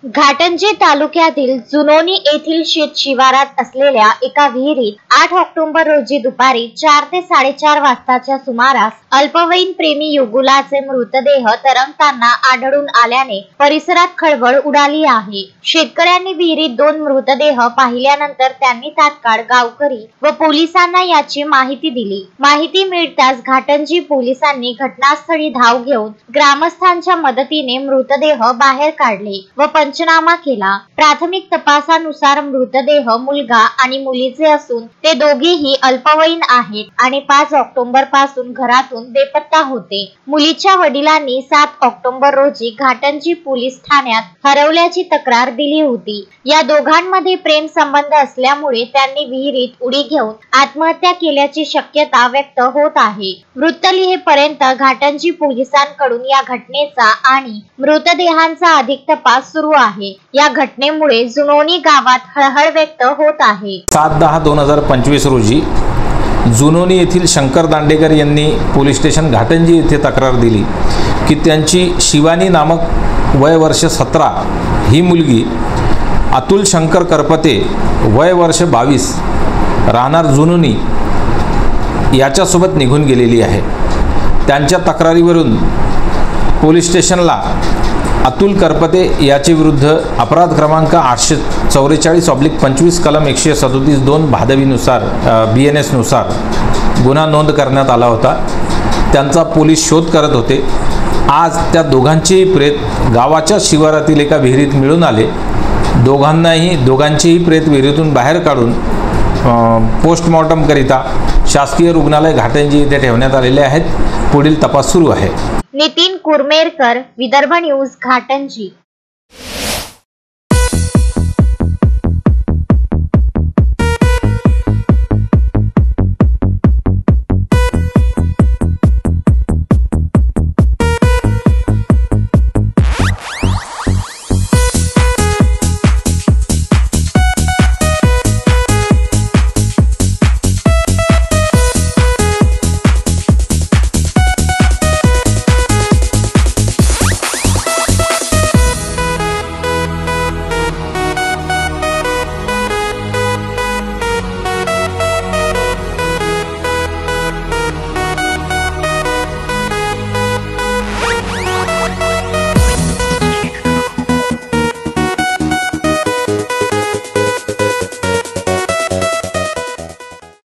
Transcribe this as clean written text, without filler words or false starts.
घाटंजी तालुक्यातील जुनोनी येथील शेत शिवारात असलेल्या एका विहिरीत 8 ऑक्टोबर रोजी दुपारी 4 ते 4:30 वाजताच्या सुमारास अल्पवयीन प्रेमी युगुलाचे मृतदेह तरंगताना आढळून आल्याने परिसरात खळबळ उडाली आहे। शेतकऱ्यांनी विहिरीत 2 मृतदेह पाहिल्यानंतर त्यांनी तात्काळ गावकरी व पोलिसांना याची माहिती दिली। माहिती मिळताच घाटंजी पोलिसांनी घटनास्थळी धाव घेऊन ग्रामस्थांच्या मदतीने मृतदेह बाहेर काढले व पंचनामा केला। प्राथमिक तपासानुसार मृतदेह मुलगा आणि मुलीचे असून ते दोघेही अल्पवयीन आहेत आणि 5 ऑक्टोबर पासून घरातून बेपत्ता होते। मुलीच्या वडिलांनी 7 ऑक्टोबर रोजी घाटंजी पोलीस ठाण्यात हरवल्याची तक्रार दिली होती। या दोघांमध्ये प्रेम संबंध असल्यामुळे त्यांनी विहिरीत उडी घेऊन आत्महत्या केल्याची शक्यता व्यक्त होत आहे। वृत्त लिहेपर्यंत घाटंजी पोलिसांकडून या घटनेचा आणि मृतदेहांचा अधिक तपास सुरू आहे। या घटनेमुळे जुनोनी गावात हळहळ व्यक्त होत आहे। 7/10/2025 रोजी जुनोनी येथील शंकर दांडेकर यांनी पोलीस स्टेशन घाटंजी येथे तक्रार दिली की त्यांची शिवानी नामक वय वर्ष 17 ही मुलगी अतुल शंकर करपते वय वर्ष 22 राहणार जुनोनी याच्यासोबत निघून गेलेली आहे। त्यांच्या तक्रारीवरून पोलीस स्टेशनला अतुल करपते याचे विरुद्ध अपराध क्रमांक 844/25 कलम 137(2) भादवीनुसार BNS नुसार गुन्हा नोंद करण्यात आला होता। त्यांचा पोलीस शोध करत होते। आज त्या दोघांचेही प्रेत गावाच्या शिवारातील एका विहिरीत मिळून आले। दोघांचेही प्रेत विहिरीतून बाहेर काढून पोस्टमॉर्टम करिता शासकीय रुग्णालय घाटंजी येथे ठेवण्यात आलेले आहेत। पुढील तपास सुरू आहे। नितीन कुरमेरकर, विदर्भ न्यूज, घाटंजी।